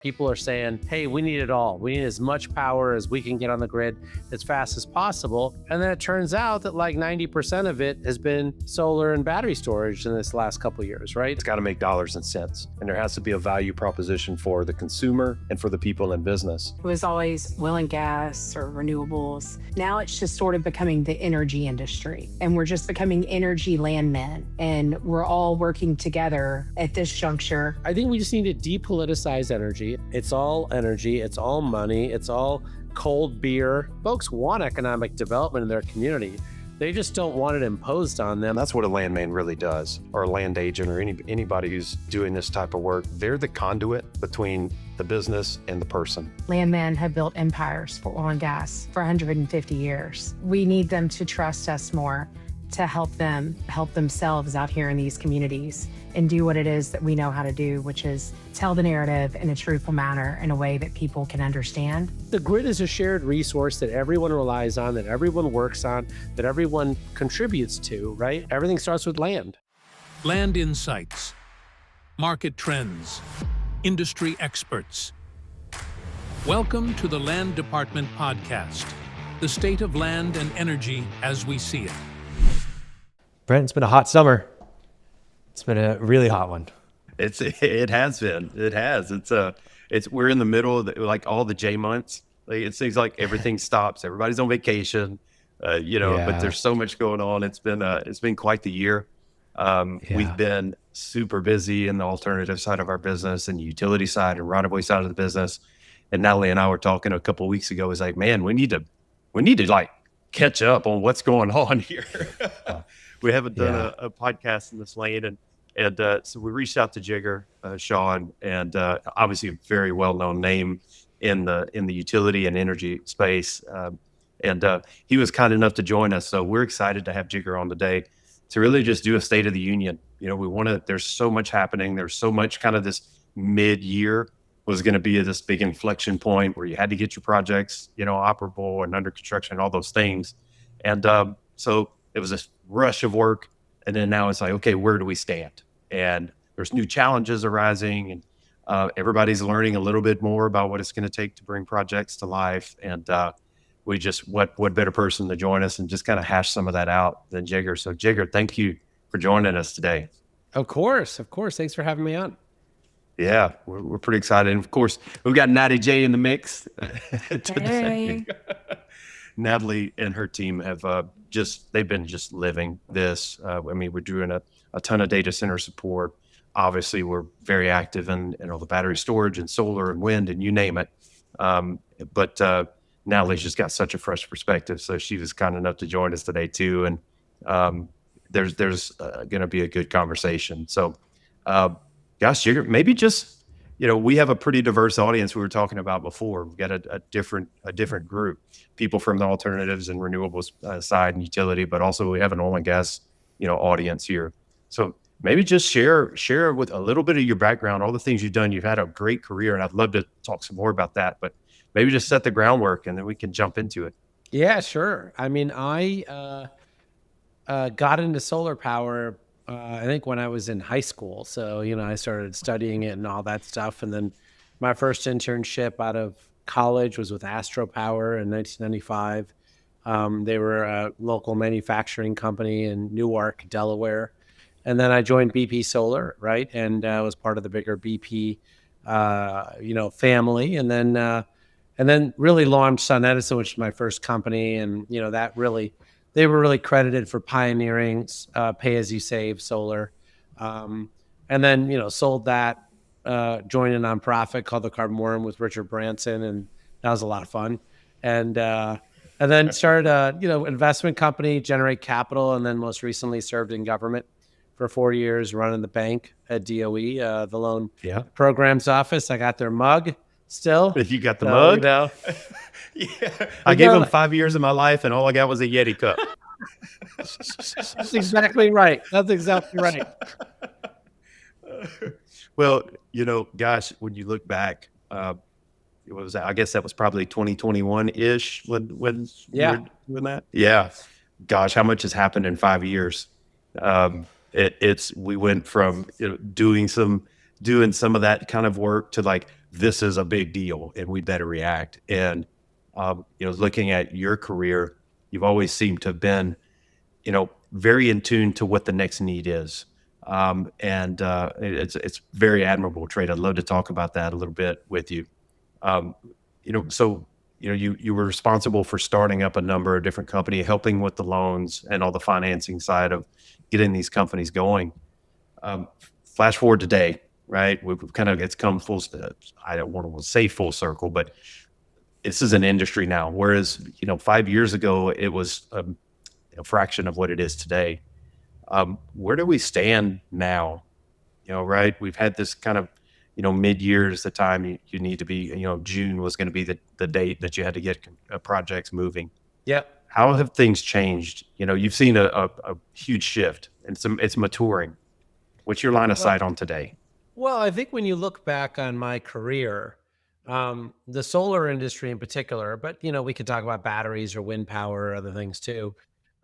People are saying, hey, we need it all. We need as much power as we can get on the grid as fast as possible. And then it turns out that like 90% of it has been solar and battery storage in this last couple of years, right? It's got to make dollars and cents. And there has to be a value proposition for the consumer and for the people in business. It was always oil and gas or renewables. Now it's just sort of becoming the energy industry. And we're just becoming energy landmen. And we're all working together at this juncture. I think we just need to depoliticize energy. It's all energy, it's all money, it's all cold beer. Folks want economic development in their community. They just don't want it imposed on them. That's what a landman really does, or a land agent, or anybody who's doing this type of work. They're the conduit between the business and the person. Landmen have built empires for oil and gas for 150 years. We need them to trust us more, to help them help themselves out here in these communities and do what it is that we know how to do, which is tell the narrative in a truthful manner in a way that people can understand. The grid is a shared resource that everyone relies on, that everyone works on, that everyone contributes to, right? Everything starts with land. Land insights, market trends, industry experts. Welcome to the Land Department Podcast, the state of land and energy as we see it. Brent, it's been a hot summer. It's been a really hot one. It has been. It has. We're in the middle of like all the J months. Like, it seems like everything stops. Everybody's on vacation, but there's so much going on. It's been quite the year. We've been super busy in the alternative side of our business and the utility side and right-of-way side of the business. And Natalie and I were talking a couple of weeks ago. It's like, man, we need to like catch up on what's going on here. We haven't done a podcast in this lane, and so we reached out to Jigar Shah, and obviously a very well-known name in the utility and energy space, and he was kind enough to join us. So we're excited to have Jigar on today to really just do a State of the Union. There's so much happening. There's so much kind of this mid-year was going to be this big inflection point where you had to get your projects, operable and under construction and all those things, and so it was a rush of work. And then now it's like, okay, where do we stand? And there's new challenges arising, and everybody's learning a little bit more about what it's going to take to bring projects to life. And what better person to join us and just kind of hash some of that out than Jigar. So Jigar, thank you for joining us today. Of course. Thanks for having me on. Yeah, we're pretty excited. And of course, we've got Natty J in the mix. Hey. Natalie and her team have they've been just living this. We're doing a ton of data center support. Obviously, we're very active in all the battery storage and solar and wind and you name it. But Natalie's just got such a fresh perspective. So she was kind enough to join us today too. And there's going to be a good conversation. So, gosh, Jigar, maybe just, we have a pretty diverse audience we were talking about before. We've got a different group, people from the alternatives and renewables side and utility, but also we have an oil and gas, audience here. So maybe just share with a little bit of your background, all the things you've done. You've had a great career, and I'd love to talk some more about that, but maybe just set the groundwork and then we can jump into it. Yeah, sure. I got into solar power I think when I was in high school. So, I started studying it and all that stuff. And then my first internship out of college was with Astro Power in 1995. They were a local manufacturing company in Newark, Delaware. And then I joined BP Solar, right? And was part of the bigger BP, family. And then really launched SunEdison, which was my first company. And, they were really credited for pioneering pay-as-you-save solar. And then, sold that, joined a nonprofit called the Carbon Worm with Richard Branson, and that was a lot of fun. And then started a, investment company, Generate Capital, and then most recently served in government for 4 years, running the bank at DOE, the Loan Programs Office. I got their mug still. If you got the mug? Yeah. I gave them 5 years of my life, and all I got was a Yeti cup. That's exactly right. Well, gosh, when you look back, I guess that was probably 2021-ish when you were doing that. Yeah. Gosh, how much has happened in 5 years? We went from doing some of that kind of work to like this is a big deal and we better react. And, looking at your career, you've always seemed to have been, very in tune to what the next need is. It's very admirable trait. I'd love to talk about that a little bit with you. Um, you were responsible for starting up a number of different companies, helping with the loans and all the financing side of getting these companies going. Flash forward today, right? We've kind of, it's come full, I don't want to say full circle, but this is an industry now. Whereas, 5 years ago, it was a fraction of what it is today. Where do we stand now? Right? We've had this kind of, mid-year is the time you need to be, June was going to be the date that you had to get projects moving. Yep. How have things changed? You've seen a huge shift and it's maturing. What's your line of sight on today? Well, I think when you look back on my career, the solar industry in particular, but we could talk about batteries or wind power or other things too,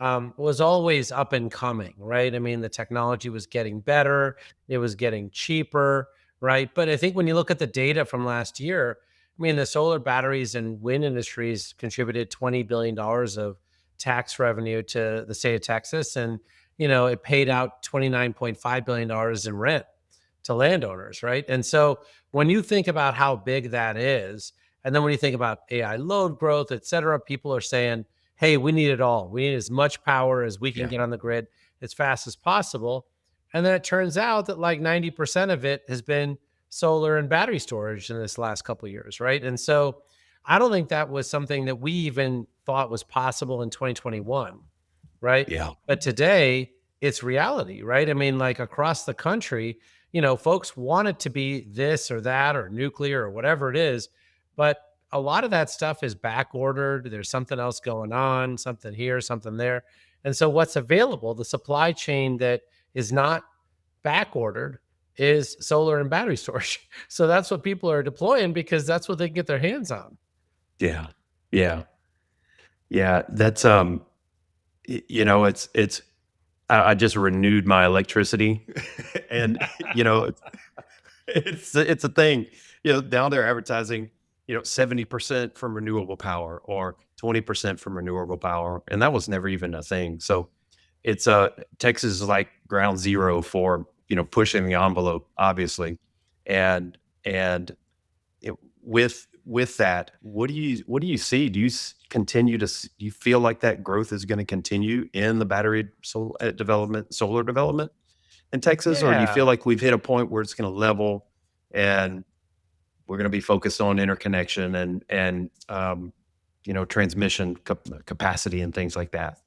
was always up and coming, right? I mean, the technology was getting better, it was getting cheaper, right? But I think when you look at the data from last year, I mean, the solar batteries and wind industries contributed $20 billion of tax revenue to the state of Texas, and it paid out $29.5 billion in rent to landowners, right? And so when you think about how big that is, and then when you think about AI load growth, et cetera, people are saying, hey, we need it all. We need as much power as we can get on the grid as fast as possible. And then it turns out that like 90% of it has been solar and battery storage in this last couple of years, right? And so I don't think that was something that we even thought was possible in 2021, right? Yeah. But today it's reality, right? I mean, like across the country, folks want it to be this or that or nuclear or whatever it is, but a lot of that stuff is back ordered. There's something else going on, something here, something there. And so what's available, the supply chain that is not back ordered is solar and battery storage. So that's what people are deploying because that's what they can get their hands on. Yeah. Yeah. Yeah. That's, I just renewed my electricity and, it's a thing, down there advertising, 70% from renewable power or 20% from renewable power. And that was never even a thing. So it's Texas is like ground zero for, pushing the envelope, obviously. And with that, what do you see? Do you continue to, do you feel like that growth is going to continue in the battery solar development in Texas? Or do you feel like we've hit a point where it's going to level and we're going to be focused on interconnection and transmission capacity and things like that?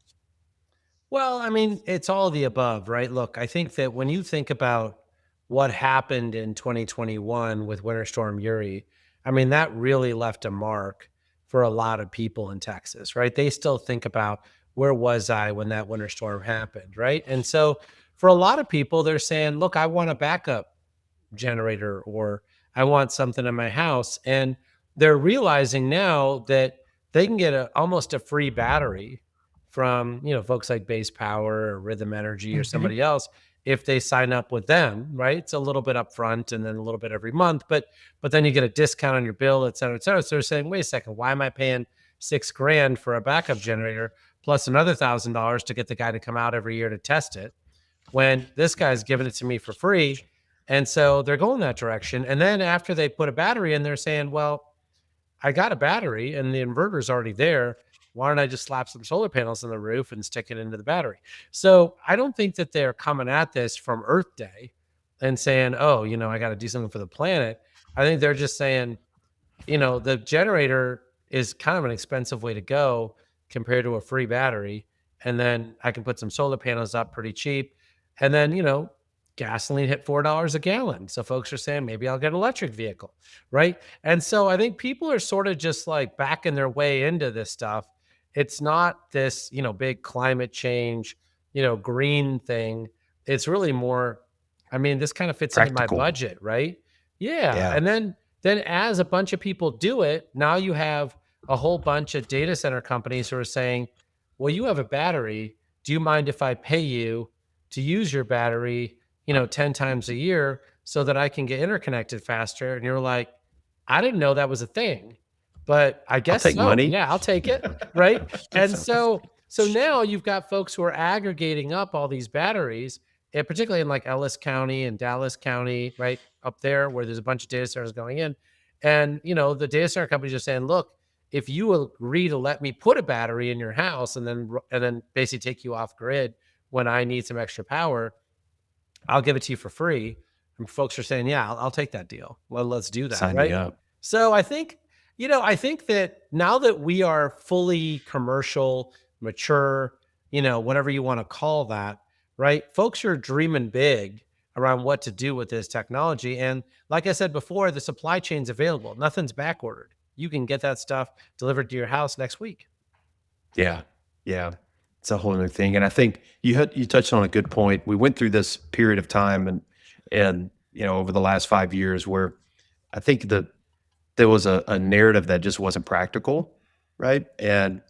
Well, I mean, it's all the above, right? Look, I think that when you think about what happened in 2021 with Winter Storm Uri, I mean, that really left a mark for a lot of people in Texas, right? They still think about where was I when that winter storm happened, right? And so for a lot of people, they're saying, look, I want a backup generator or I want something in my house. And they're realizing now that they can get almost a free battery from, folks like Base Power or Rhythm Energy or somebody else if they sign up with them, right? It's a little bit upfront and then a little bit every month, but then you get a discount on your bill, et cetera, et cetera. So they're saying, wait a second, why am I paying $6,000 for a backup generator plus another $1,000 to get the guy to come out every year to test it when this guy's giving it to me for free? And so they're going that direction. And then after they put a battery in, they're saying, well, I got a battery and the inverter's already there. Why don't I just slap some solar panels on the roof and stick it into the battery? So I don't think that they're coming at this from Earth Day and saying, oh, I got to do something for the planet. I think they're just saying, the generator is kind of an expensive way to go compared to a free battery. And then I can put some solar panels up pretty cheap. And then, gasoline hit $4 a gallon. So folks are saying, maybe I'll get an electric vehicle, right? And so I think people are sort of just like backing their way into this stuff. It's not this, big climate change, green thing. It's really more, I mean, this kind of fits into my budget, right? Yeah. And then as a bunch of people do it, now you have a whole bunch of data center companies who are saying, well, you have a battery. Do you mind if I pay you to use your battery, 10 times a year so that I can get interconnected faster? And you're like, I didn't know that was a thing, but I guess take so. money. Yeah, I'll take it. Right. And so now you've got folks who are aggregating up all these batteries, and particularly in like Ellis County and Dallas County, right up there where there's a bunch of data centers going in. And, the data center companies are saying, look, if you agree to let me put a battery in your house and then basically take you off grid when I need some extra power, I'll give it to you for free. And folks are saying, yeah, I'll take that deal. Well, let's do that. Sign right. me up. So I think that now that we are fully commercial, mature, whatever you want to call that, right? Folks are dreaming big around what to do with this technology. And like I said before, the supply chain's available. Nothing's back ordered. You can get that stuff delivered to your house next week. Yeah. Yeah. It's a whole new thing. And I think you touched on a good point. We went through this period of time and over the last 5 years where I think that there was a narrative that just wasn't practical, right? And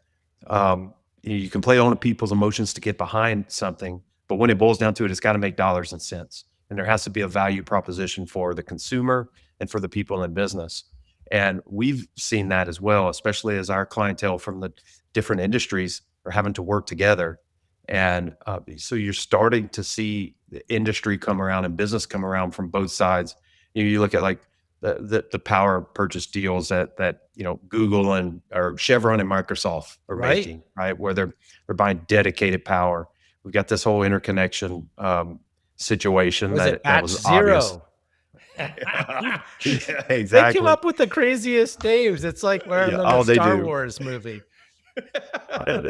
you can play on people's emotions to get behind something, but when it boils down to it, it's got to make dollars and cents. And there has to be a value proposition for the consumer and for the people in business. And we've seen that as well, especially as our clientele from the different industries are having to work together. And so you're starting to see the industry come around and business come around from both sides. You look at like the power purchase deals that Google or Chevron and Microsoft are making, right? Where they're buying dedicated power. We've got this whole interconnection situation that was obvious. Yeah, exactly. They came up with the craziest names. It's like we're in the Star Wars movie.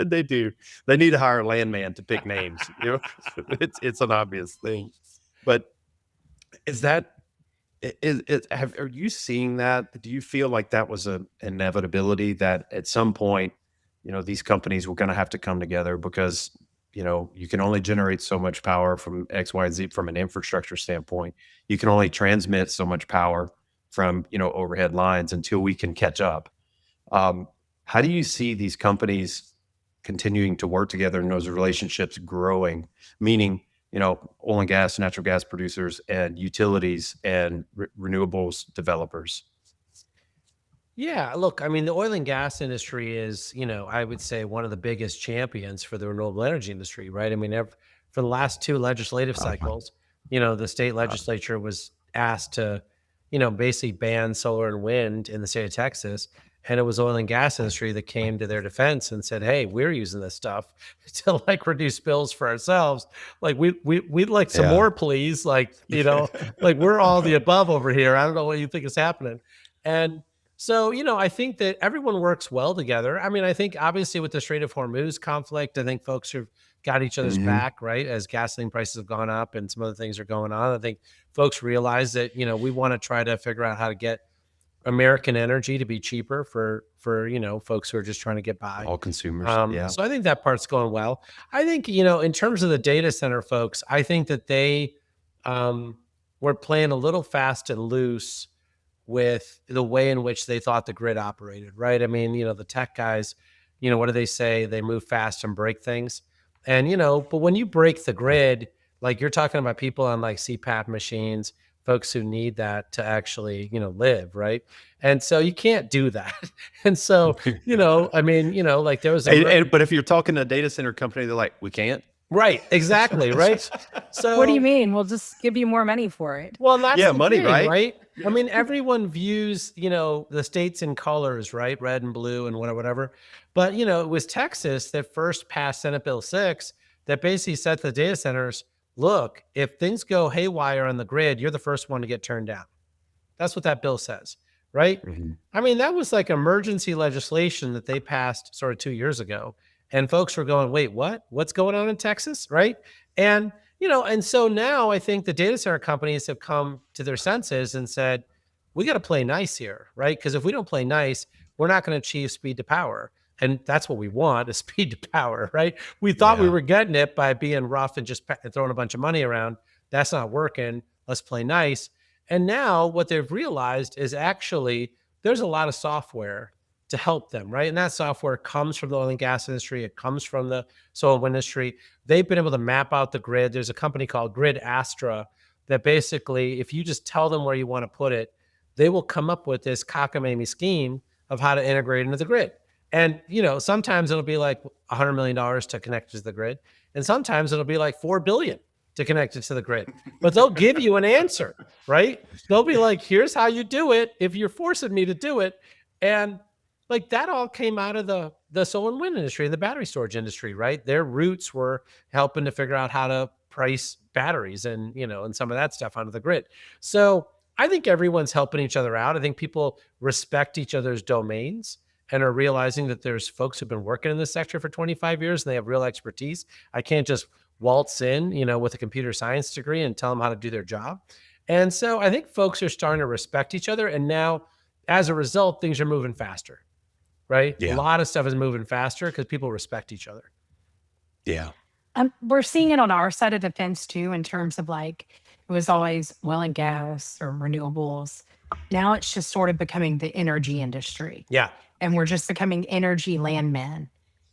They do. They need to hire Landman to pick names. It's an obvious thing. But are you seeing that? Do you feel like that was an inevitability that at some point, these companies were going to have to come together because, you can only generate so much power from X, Y, and Z from an infrastructure standpoint. You can only transmit so much power from, overhead lines until we can catch up. How do you see these companies continuing to work together and those relationships growing? Meaning, oil and gas, natural gas producers and utilities and renewables developers. Yeah, look, I mean, the oil and gas industry is, I would say one of the biggest champions for the renewable energy industry, right? I mean, for the last 2 legislative cycles, the state legislature was asked to, basically ban solar and wind in the state of Texas. And it was oil and gas industry that came to their defense and said, hey, we're using this stuff to like reduce bills for ourselves. Like we'd like some more, please. Like, like we're all the above over here. I don't know what you think is happening. And so, I think that everyone works well together. I mean, I think obviously with the Strait of Hormuz conflict, I think folks have got each other's back, right? As gasoline prices have gone up and some other things are going on. I think folks realize that, we want to try to figure out how to get American energy to be cheaper for folks who are just trying to get by. All consumers. So I think that part's going well. I think, in terms of the data center folks, I think that they were playing a little fast and loose with the way in which they thought the grid operated, right? I mean, the tech guys, what do they say? They move fast and break things. And, but when you break the grid, like you're talking about people on like CPAP machines, folks who need that to actually, live, right? And so you can't do that. And so, I mean, like there was but if you're talking to a data center company, they're like, we can't. Right, exactly, right? So what do you mean? We'll just give you more money for it. Well, that's the money, thing, right? I mean, everyone views, the states in colors, right? Red and blue and whatever. But, it was Texas that first passed Senate Bill 6 that basically said to the data centers, look, if things go haywire on the grid, you're the first one to get turned down. That's what that bill says, right? Mm-hmm. I mean, that was like emergency legislation that they passed sort of 2 years ago. And folks were going, wait, what? What's going on in Texas, right? And, and so now I think the data center companies have come to their senses and said, we got to play nice here, right? Because if we don't play nice, we're not going to achieve speed to power. And that's what we want, is speed to power, right? We thought we were getting it by being rough and just throwing a bunch of money around. That's not working. Let's play nice. And now what they've realized is actually there's a lot of software to help them, right? And that software comes from the oil and gas industry. It comes from the solar industry. They've been able to map out the grid. There's a company called Grid Astra that basically, if you just tell them where you want to put it, they will come up with this cockamamie scheme of how to integrate into the grid. And, sometimes it'll be like $100 million to connect to the grid. And sometimes it'll be like $4 billion to connect it to the grid. But they'll give you an answer, right? They'll be like, here's how you do it if you're forcing me to do it. And like that all came out of the solar and wind industry and the battery storage industry, right? Their roots were helping to figure out how to price batteries and, and some of that stuff onto the grid. So I think everyone's helping each other out. I think people respect each other's domains and are realizing that there's folks who've been working in this sector for 25 years and they have real expertise. I can't just waltz in, with a computer science degree and tell them how to do their job. And so I think folks are starting to respect each other. And now, as a result, things are moving faster, right? Yeah. A lot of stuff is moving faster because people respect each other. Yeah. We're seeing it on our side of the fence too, in terms of like, it was always oil and gas or renewables. Now it's just sort of becoming the energy industry. Yeah. And we're just becoming energy landmen.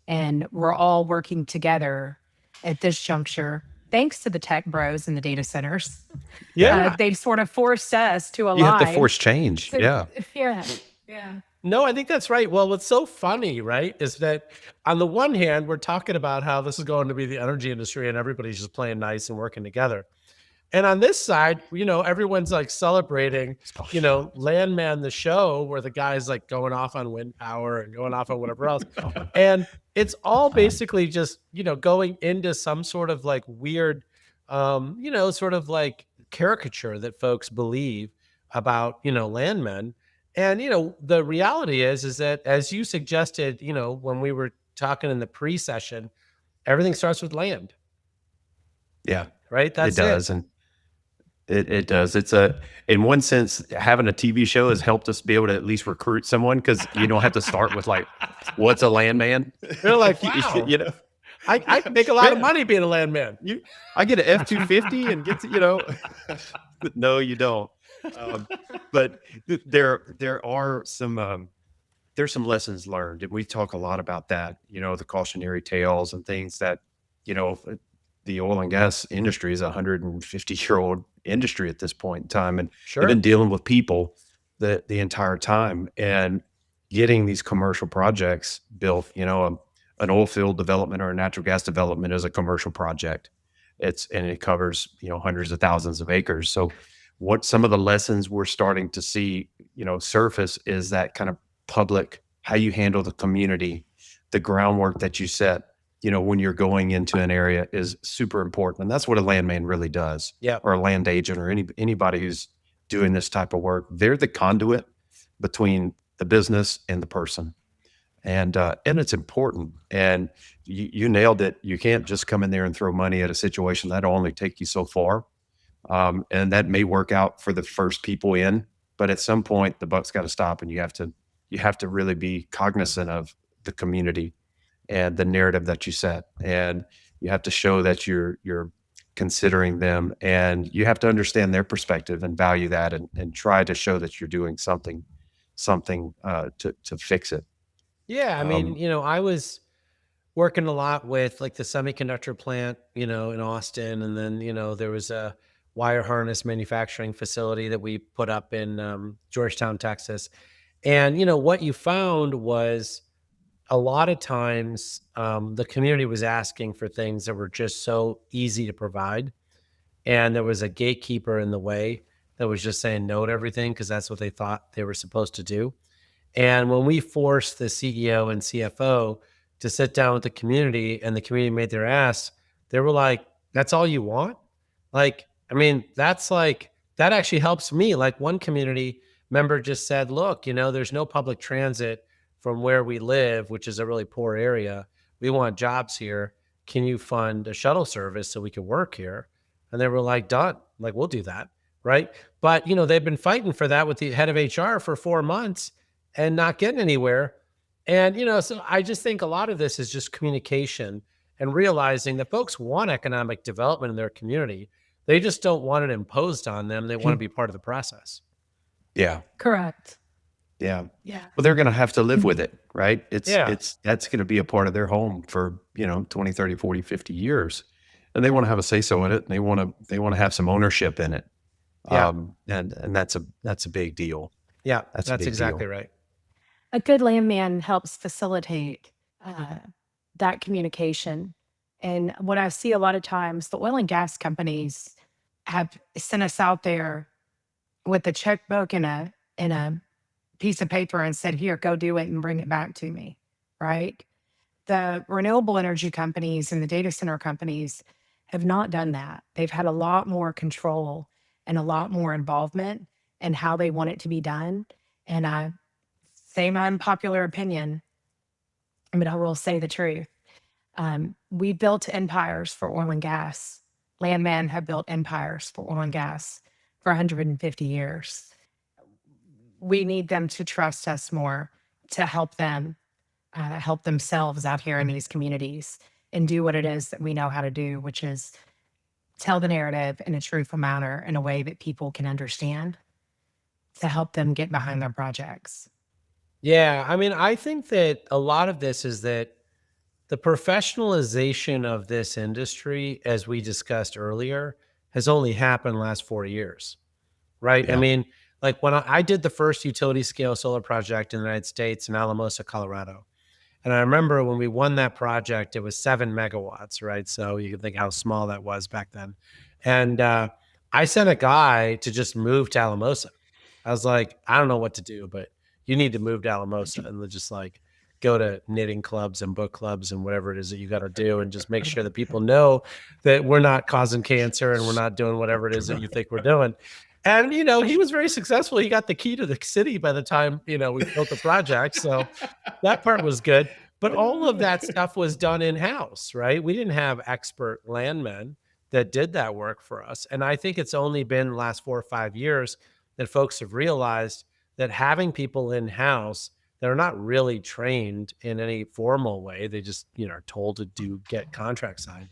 And we're all working together at this juncture, thanks to the tech bros and the data centers. Yeah. They've sort of forced us to align. You have to force change. Yeah. Yeah. No, I think that's right. Well, what's so funny, right, is that on the one hand, we're talking about how this is going to be the energy industry and everybody's just playing nice and working together. And on this side, everyone's like celebrating, Landman, the show where the guy's like going off on wind power and going off on whatever else. And it's all basically just, going into some sort of like weird, sort of like caricature that folks believe about, Landmen. And, the reality is that as you suggested, when we were talking in the pre-session, everything starts with land. Yeah. Right? That's it. Does. And it does. It's in one sense, having a TV show has helped us be able to at least recruit someone because you don't have to start with like, what's a landman? They're like, wow. I can make a lot of money being a landman. I get an F-250 and get to, no, you don't. But there are some there's some lessons learned, and we talk a lot about that. The cautionary tales and things that the oil and gas industry is a 150-year-old industry at this point in time, and they've been dealing with people the entire time and getting these commercial projects built. An oil field development or a natural gas development is a commercial project. It covers hundreds of thousands of acres. So what some of the lessons we're starting to see surface is that kind of public, how you handle the community, the groundwork that you set when you're going into an area is super important. And that's what a landman really does. Yeah. Or a land agent or anybody who's doing this type of work. They're the conduit between the business and the person. And it's important. And you nailed it. You can't just come in there and throw money at a situation. That'll only take you so far. And that may work out for the first people in, but at some point the buck's got to stop, and you have to really be cognizant of the community and the narrative that you set, and you have to show that you're considering them, and you have to understand their perspective and value that, and try to show that you're doing something to fix it. Yeah, I mean, I was working a lot with like the semiconductor plant, in Austin, and then there was a wire harness manufacturing facility that we put up in Georgetown, Texas, and what you found was, a lot of times, the community was asking for things that were just so easy to provide. And there was a gatekeeper in the way that was just saying no to everything because that's what they thought they were supposed to do. And when we forced the CEO and CFO to sit down with the community and the community made their ask, they were like, that's all you want? Like, I mean, that's like, that actually helps me. Like one community member just said, look, there's no public transit from where we live, which is a really poor area. We want jobs here. Can you fund a shuttle service so we can work here? And they were like, done. Like, we'll do that. Right. But, they've been fighting for that with the head of HR for 4 months and not getting anywhere. And, so I just think a lot of this is just communication and realizing that folks want economic development in their community. They just don't want it imposed on them. They want to be part of the process. Yeah. Correct. Yeah. Yeah. Well, they're going to have to live with it, right? That's going to be a part of their home for, 20, 30, 40, 50 years. And they want to have a say so in it. And they want to have some ownership in it. Yeah. And that's a big deal. Yeah, That's a that's big exactly deal. right. A good landman helps facilitate that communication. And what I see a lot of times, the oil and gas companies have sent us out there with a checkbook and a piece of paper and said, "Here, go do it and bring it back to me." Right? The renewable energy companies and the data center companies have not done that. They've had a lot more control and a lot more involvement in how they want it to be done. And I say my unpopular opinion, but I will say the truth. We built empires for oil and gas. Landmen have built empires for oil and gas for 150 years. We need them to trust us more to help themselves out here in these communities and do what it is that we know how to do, which is tell the narrative in a truthful manner in a way that people can understand to help them get behind their projects. Yeah, I mean, I think that a lot of this is that the professionalization of this industry, as we discussed earlier, has only happened last 4 years, right? I Yeah. mean, like when I did the first utility scale solar project in the United States in Alamosa, Colorado. And I remember when we won that project, it was 7 megawatts, right? So you can think how small that was back then. And I sent a guy to just move to Alamosa. I was like, I don't know what to do, but you need to move to Alamosa and just like go to knitting clubs and book clubs and whatever it is that you got to do and just make sure that people know that we're not causing cancer and we're not doing whatever it is that you think we're doing. And, he was very successful. He got the key to the city by the time, we built the project. So that part was good. But all of that stuff was done in-house, right? We didn't have expert landmen that did that work for us. And I think it's only been the last 4 or 5 years that folks have realized that having people in-house that are not really trained in any formal way, they just, are told to get contracts signed,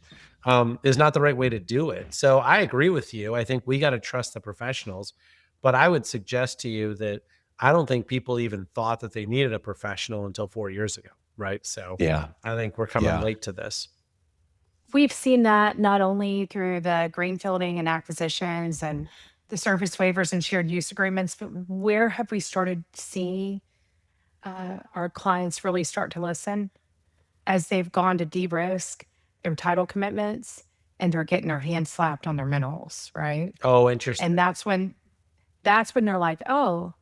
is not the right way to do it. So I agree with you. I think we got to trust the professionals. But I would suggest to you that I don't think people even thought that they needed a professional until 4 years ago, right? So Yeah. I think we're coming Yeah. late to this. We've seen that not only through the greenfielding and acquisitions and the service waivers and shared use agreements, but where have we started seeing our clients really start to listen as they've gone to de-risk their title commitments and they're getting their hands slapped on their minerals, right? Oh, interesting. And that's when they're like, oh,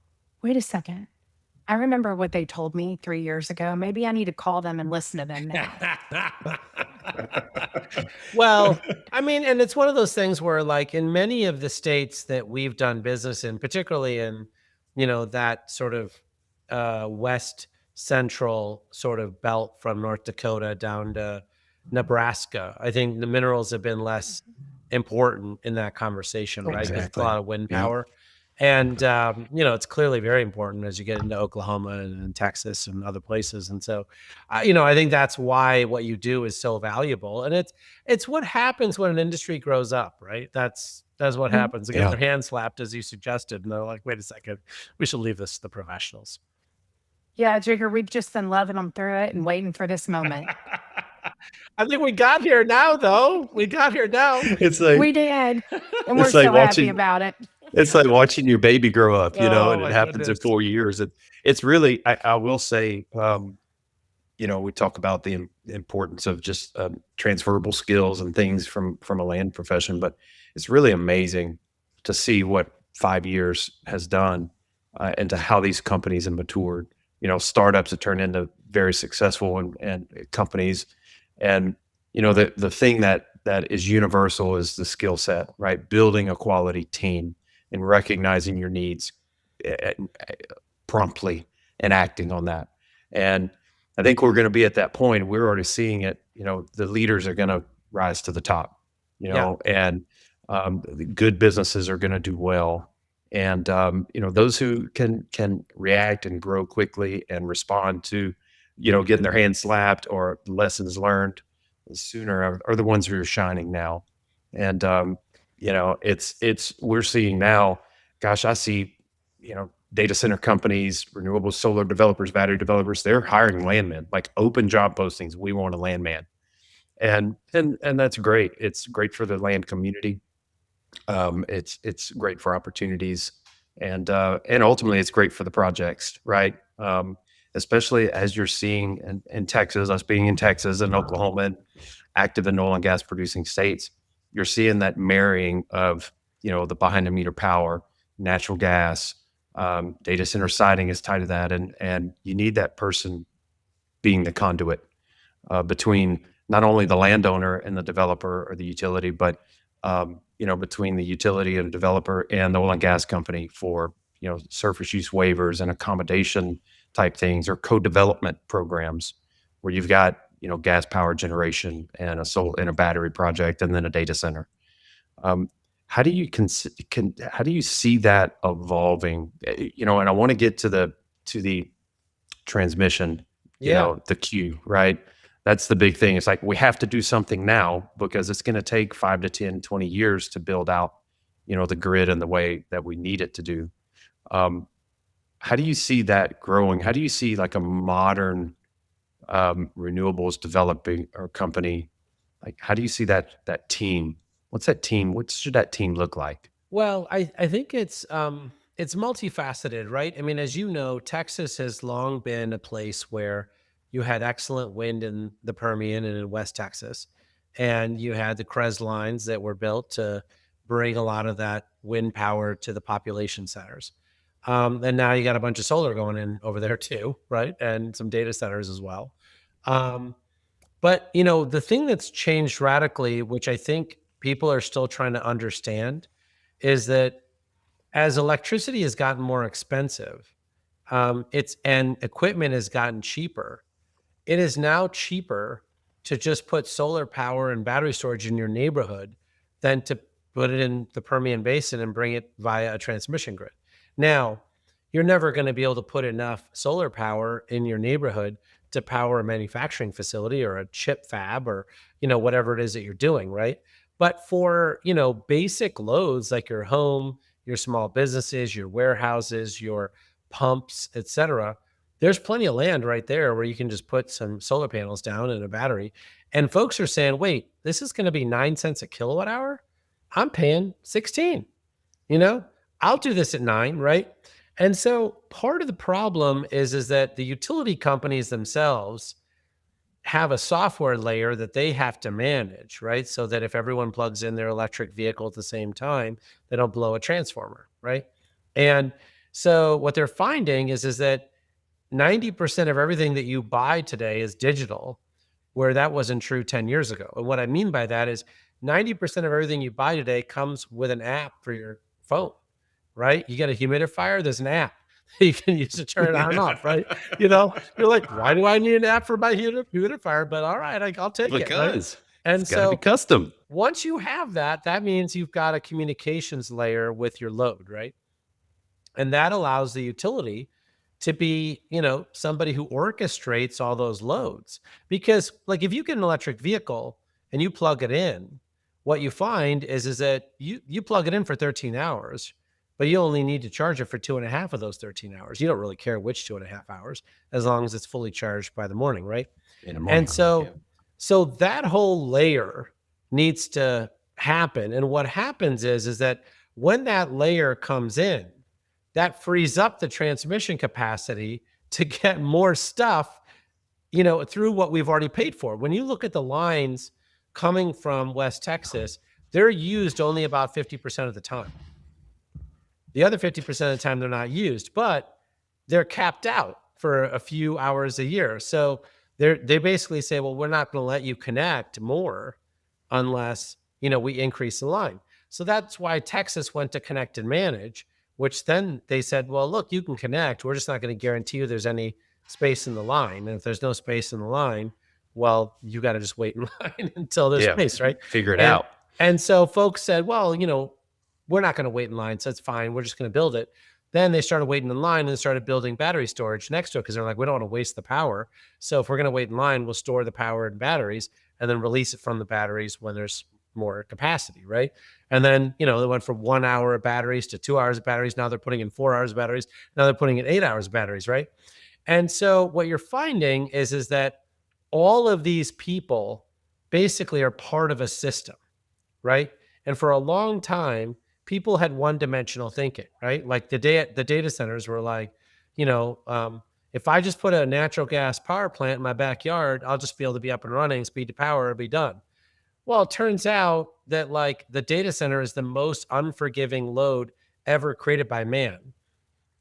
wait a second. I remember what they told me 3 years ago. Maybe I need to call them and listen to them now. Well, I mean, and it's one of those things where, like, in many of the states that we've done business in, particularly in, that sort of west central sort of belt from North Dakota down to Nebraska, I think the minerals have been less important in that conversation, right? Because it's a Exactly. lot of wind Yeah. power. And, it's clearly very important as you get into Oklahoma and Texas and other places. And so, I think that's why what you do is so valuable. And it's what happens when an industry grows up, right? That's what happens. They get Yeah. their hand slapped, as you suggested. And they're like, wait a second, we should leave this to the professionals. Yeah, Jigger, we've just been loving them through it and waiting for this moment. I think we got here now, though. We got here now. It's like We did. And we're It's like so happy watching- about it. it's like watching your baby grow up, Oh, and it my happens in goodness. 4 years. It's really, I will say, we talk about the importance of just transferable skills and things from a land profession, but it's really amazing to see what 5 years has done and to how these companies have matured. Startups have turned into very successful and companies, and the thing that is universal is the skill set, right? Building a quality team and recognizing your needs promptly and acting on that. And I think we're going to be at that point. We're already seeing it. The leaders are going to rise to the top, and the good businesses are going to do well. And, those who can react and grow quickly and respond to, getting their hands slapped or lessons learned sooner are the ones who are shining now. And, we're seeing now, gosh, I see, data center companies, renewables, solar developers, battery developers, they're hiring landmen, like open job postings. We want a landman. And that's great. It's great for the land community. It's great for opportunities and ultimately it's great for the projects, right? Especially as you're seeing in Texas, us being in Texas and Oklahoma, and active in oil and gas producing states, you're seeing that marrying of, the behind the meter power, natural gas, data center siting is tied to that, and you need that person being the conduit between not only the landowner and the developer or the utility, but between the utility and developer and the oil and gas company for surface use waivers and accommodation type things, or co-development programs where you've got gas power generation and a battery project and then a data center. How do you how do you see that evolving? And I want to get to the transmission, the queue, right? That's the big thing. It's like we have to do something now because it's going to take 5 to 10, 20 years to build out, the grid in the way that we need it to do. How do you see that growing? How do you see like a modern renewables developing or company? Like, how do you see that team? What's that team? What should that team look like? Well, I think it's multifaceted, right? I mean, as you know, Texas has long been a place where you had excellent wind in the Permian and in West Texas, and you had the CREZ lines that were built to bring a lot of that wind power to the population centers. And now you got a bunch of solar going in over there too, right? And some data centers as well. But the thing that's changed radically, which I think people are still trying to understand, is that as electricity has gotten more expensive, and equipment has gotten cheaper, it is now cheaper to just put solar power and battery storage in your neighborhood than to put it in the Permian Basin and bring it via a transmission grid. Now, you're never going to be able to put enough solar power in your neighborhood to power a manufacturing facility or a chip fab or, whatever it is that you're doing, right? But for, basic loads like your home, your small businesses, your warehouses, your pumps, et cetera, there's plenty of land right there where you can just put some solar panels down and a battery. And folks are saying, wait, this is going to be 9 cents a kilowatt hour? I'm paying 16, I'll do this at 9, right? And so part of the problem is that the utility companies themselves have a software layer that they have to manage, right? So that if everyone plugs in their electric vehicle at the same time, they don't blow a transformer, right? And so what they're finding is that 90% of everything that you buy today is digital, where that wasn't true 10 years ago. And what I mean by that is 90% of everything you buy today comes with an app for your phone, right? You get a humidifier, there's an app you can use to turn it on and off, right? You're like, why do I need an app for my humidifier? But all right, I'll take it. Because and it's gotta be custom. Once you have that means you've got a communications layer with your load, right? And that allows the utility to be, somebody who orchestrates all those loads. Because like if you get an electric vehicle and you plug it in, what you find is that you plug it in for 13 hours, but you only need to charge it for 2.5 of those 13 hours. You don't really care which 2.5 hours, as long as it's fully charged by the morning, right? In the morning. And so that whole layer needs to happen. And what happens is that when that layer comes in, that frees up the transmission capacity to get more stuff, through what we've already paid for. When you look at the lines coming from West Texas, they're used only about 50% of the time. The other 50% of the time they're not used, but they're capped out for a few hours a year. So they basically say, well, we're not going to let you connect more unless, we increase the line. So that's why Texas went to connect and manage, which then they said, well, look, you can connect. We're just not going to guarantee you there's any space in the line. And if there's no space in the line, well, you got to just wait in line until there's space, right? Figure it out. And so folks said, well, we're not going to wait in line, so it's fine. We're just going to build it. Then they started waiting in line and started building battery storage next to it because they're like, we don't want to waste the power. So if we're going to wait in line, we'll store the power in batteries and then release it from the batteries when there's more capacity, right? And then, they went from 1 hour of batteries to 2 hours of batteries. Now they're putting in 4 hours of batteries. Now they're putting in 8 hours of batteries, right? And so what you're finding is that all of these people basically are part of a system, right? And for a long time, people had one-dimensional thinking, right? Like the data centers were like, if I just put a natural gas power plant in my backyard, I'll just be able to be up and running, speed to power, it'll be done. Well, it turns out that like the data center is the most unforgiving load ever created by man.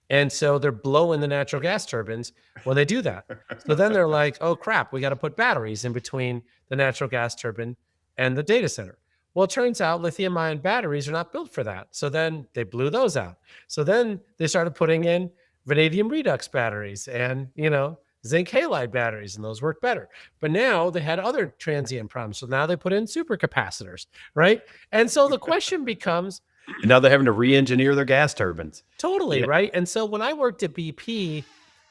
And so they're blowing the natural gas turbines when they do that. So then they're like, oh crap, we got to put batteries in between the natural gas turbine and the data center. Well, it turns out lithium ion batteries are not built for that. So then they blew those out. So then they started putting in vanadium redox batteries and, zinc halide batteries, and those work better. But now they had other transient problems. So now they put in supercapacitors, right? And so the question becomes, and now they're having to re-engineer their gas turbines. Totally, Yeah. right? And so when I worked at BP,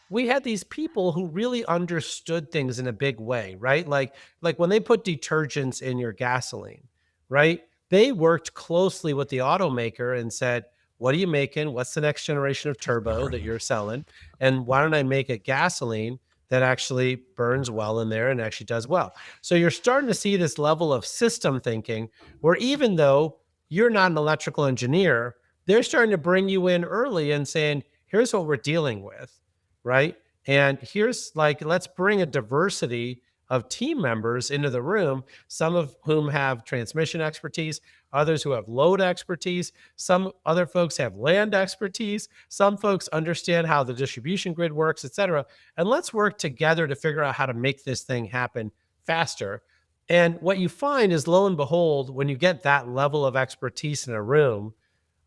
we had these people who really understood things in a big way, right? Like when they put detergents in your gasoline, right? They worked closely with the automaker and said, what are you making? What's the next generation of turbo that you're selling? And why don't I make a gasoline that actually burns well in there and actually does well? So you're starting to see this level of system thinking where even though you're not an electrical engineer, they're starting to bring you in early and saying, here's what we're dealing with, right? And here's let's bring a diversity of team members into the room, some of whom have transmission expertise, others who have load expertise, some other folks have land expertise, some folks understand how the distribution grid works, et cetera. And let's work together to figure out how to make this thing happen faster. And what you find is, lo and behold, when you get that level of expertise in a room,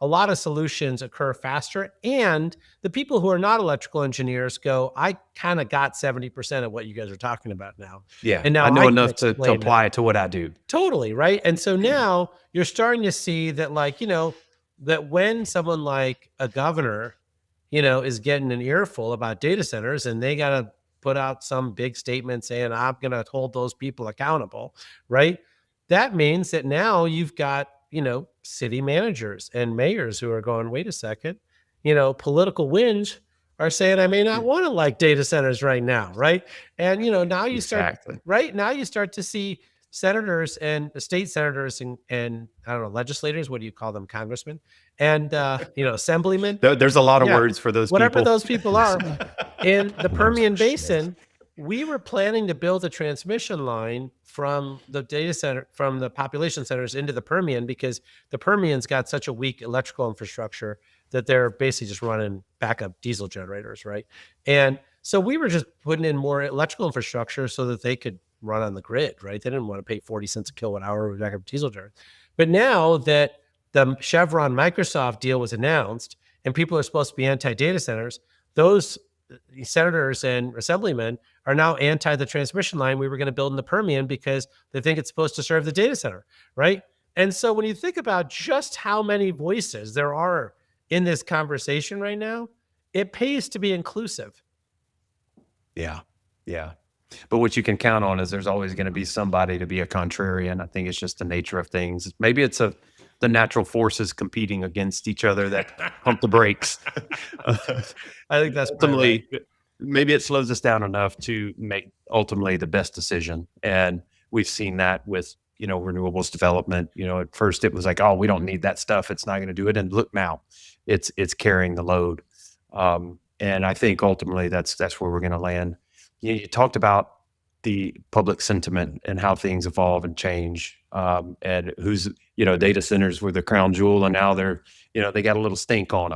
a lot of solutions occur faster. And the people who are not electrical engineers go, I kind of got 70% of what you guys are talking about now. Yeah. And now I know can enough to explain apply it to what I do. Totally, right? And so now you're starting to see that that when someone like a governor, is getting an earful about data centers and they got to put out some big statement saying, I'm going to hold those people accountable, right? That means that now you've got, city managers and mayors who are going, wait a second, political winds are saying I may not want to like data centers right now, right? And, now you start, right? Now you start to see senators and state senators and I don't know, legislators, what do you call them? Congressmen and, assemblymen. There's a lot of words for those whatever people. those people are. In the Permian Basin, we were planning to build a transmission line from the data center, from the population centers into the Permian, because the Permian's got such a weak electrical infrastructure that they're basically just running backup diesel generators, right? And so we were just putting in more electrical infrastructure so that they could run on the grid, right? They didn't want to pay 40 cents a kilowatt hour with backup diesel generators. But now that the Chevron Microsoft deal was announced and people are supposed to be anti-data centers, those senators and assemblymen are now anti the transmission line we were going to build in the Permian because they think it's supposed to serve the data center, right? And so when you think about just how many voices there are in this conversation right now, it pays to be inclusive. Yeah. Yeah. But what you can count on is there's always going to be somebody to be a contrarian. I think it's just the nature of things. Maybe it's the natural forces competing against each other that pump the brakes. I think that's ultimately, maybe it slows us down enough to make ultimately the best decision. And we've seen that with, renewables development. At first it was like, oh, we don't need that stuff, it's not going to do it. And look, now it's carrying the load. And I think ultimately that's where we're going to land. You talked about the public sentiment and how things evolve and change, and who's, data centers were the crown jewel, and now they're, they got a little stink on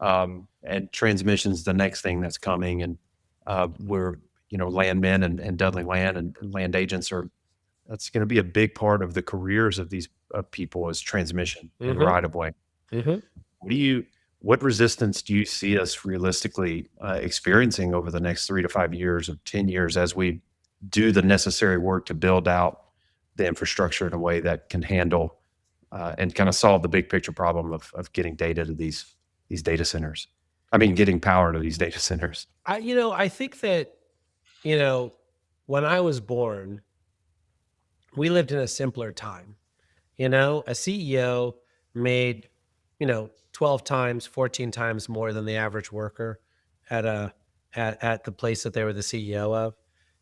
them. And transmission's the next thing that's coming. And we're, landmen and Dudley Land and land agents that's going to be a big part of the careers of these people is transmission and right of way. What resistance do you see us realistically experiencing over the next 3 to 5 years or 10 years as we do the necessary work to build out the infrastructure in a way that can handle and kind of solve the big picture problem of getting data to these data centers? I mean, getting power to these data centers. I think that, when I was born, we lived in a simpler time. A CEO made, 12 times, 14 times more than the average worker at the place that they were the CEO of.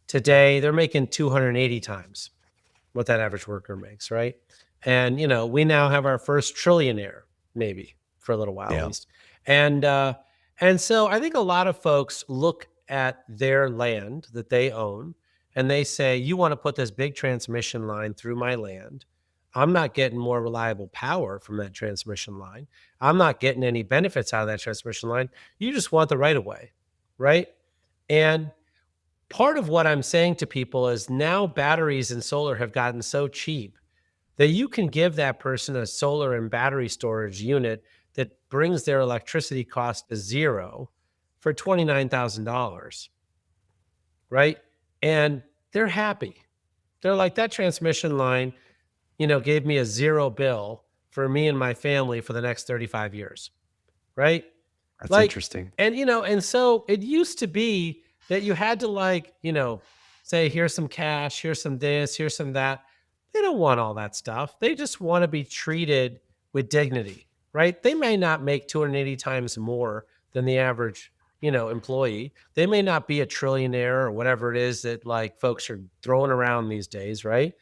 Today, they're making 280 times what that average worker makes, right? And, we now have our first trillionaire maybe for a little while at Yeah. least. And so I think a lot of folks look at their land that they own and they say, you want to put this big transmission line through my land. I'm not getting more reliable power from that transmission line. I'm not getting any benefits out of that transmission line. You just want the right of way, right? And part of what I'm saying to people is now batteries and solar have gotten so cheap that you can give that person a solar and battery storage unit that brings their electricity cost to zero for $29,000, right? And they're happy. They're like, that transmission line, gave me a zero bill for me and my family for the next 35 years, right? That's Like, interesting. and so it used to be that you had to say, here's some cash, here's some this, here's some that. They don't want all that stuff. They just want to be treated with dignity, right? They may not make 280 times more than the average, employee. They may not be a trillionaire or whatever it is that like folks are throwing around these days, right?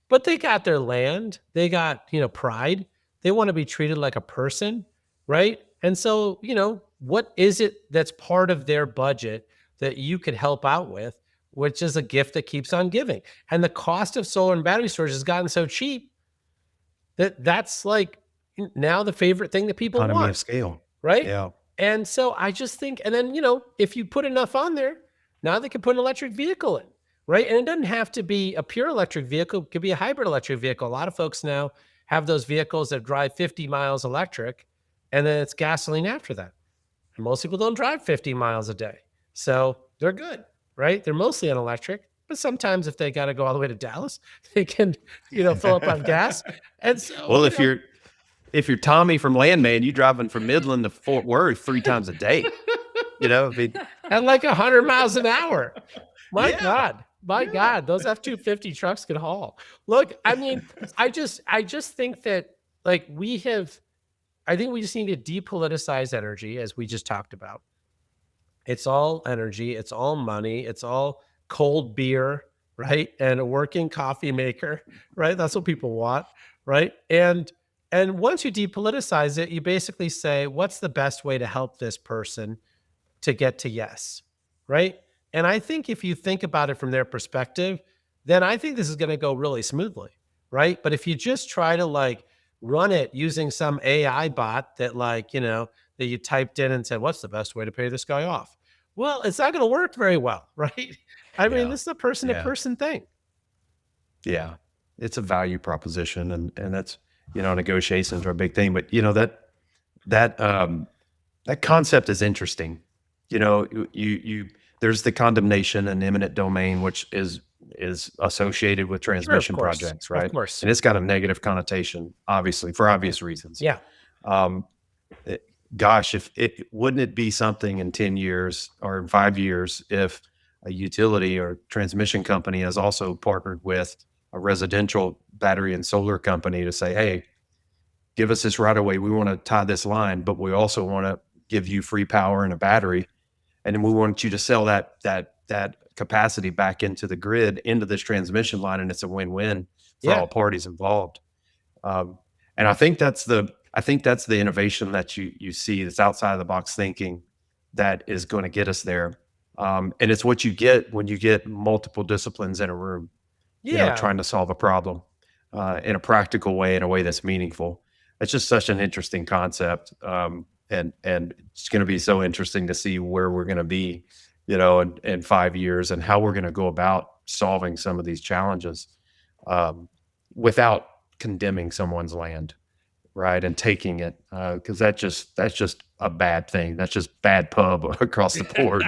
But they got their land. They got, pride. They want to be treated like a person, right? And so, what is it that's part of their budget that you could help out with, which is a gift that keeps on giving? And the cost of solar and battery storage has gotten so cheap that that's like now the favorite thing that people Economy want, of scale. right? Yeah. And so I just think, and then, if you put enough on there, now they can put an electric vehicle in, right? And it doesn't have to be a pure electric vehicle. It could be a hybrid electric vehicle. A lot of folks now have those vehicles that drive 50 miles electric, and then it's gasoline after that. And most people don't drive 50 miles a day. So they're good, right? They're mostly on electric, but sometimes if they got to go all the way to Dallas, they can, fill up on gas. And so, Well, if you're Tommy from Landman, you driving from Midland to Fort Worth 3 times a day. I mean, at like 100 miles an hour. My Yeah. God. My God, those F-250 trucks could haul. Look, I mean, I just think that like I think we just need to depoliticize energy, as we just talked about. It's all energy, it's all money, it's all cold beer, right? And a working coffee maker, right? That's what people want, right? And once you depoliticize it, you basically say, what's the best way to help this person to get to yes, right? And I think if you think about it from their perspective, then I think this is going to go really smoothly, right? But if you just try to like run it using some AI bot that that you typed in and said, what's the best way to pay this guy off? Well, it's not going to work very well, right? I mean, this is a person-to-person thing. Yeah, it's a value proposition, and that's negotiations are a big thing. But that concept is interesting. You there's the condemnation and eminent domain, which is associated with transmission course. projects, right? Of course. And it's got a negative connotation, obviously, for obvious reasons. Yeah. Gosh, wouldn't it be something in 10 years or in 5 years if a utility or transmission company has also partnered with a residential battery and solar company to say, hey, give us this right away. We want to tie this line, but we also want to give you free power and a battery. And then we want you to sell that capacity back into the grid, into this transmission line. And it's a win-win for all parties involved. And I think that's the innovation that you see that's outside of the box thinking that is going to get us there. And it's what you get when you get multiple disciplines in a room, trying to solve a problem in a practical way, in a way that's meaningful. It's just such an interesting concept. And it's going to be so interesting to see where we're going to be, in 5 years and how we're going to go about solving some of these challenges without condemning someone's land. Right. And taking it, because that's just a bad thing. That's just bad pub across the board.